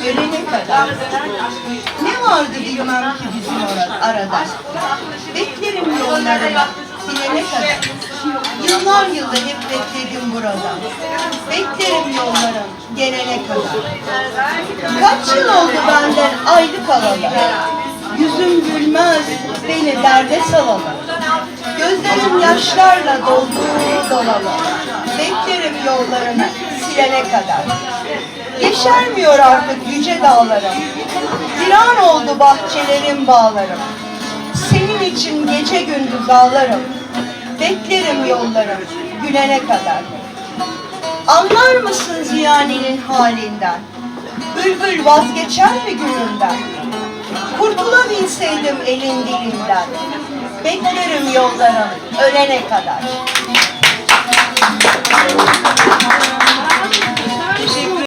Ölene kadar. Ne vardı bilmem ki bizim arada. Beklerim yollarına bilene kadar. Yıllar yılı hep bekledim burada. Beklerim yollarım gelene kadar. Kaç yıl oldu benden ayrı kalalı. Yüzüm gülmez beni derde salalı. Gözlerim yaşlarla doldu dolalı. Beklerim yollarını silene kadar. Yeşermiyor artık yüce dağlarım. Viran oldu bahçelerim, bağlarım. Senin için gece gündüz ağlarım. Beklerim yollarım gülene kadar. Anlar mısın ziyaninin halinden? Bülbül vazgeçer mi gülünden? Kurtulabilseydim elin dilinden. Beklerim yollarım ölene kadar.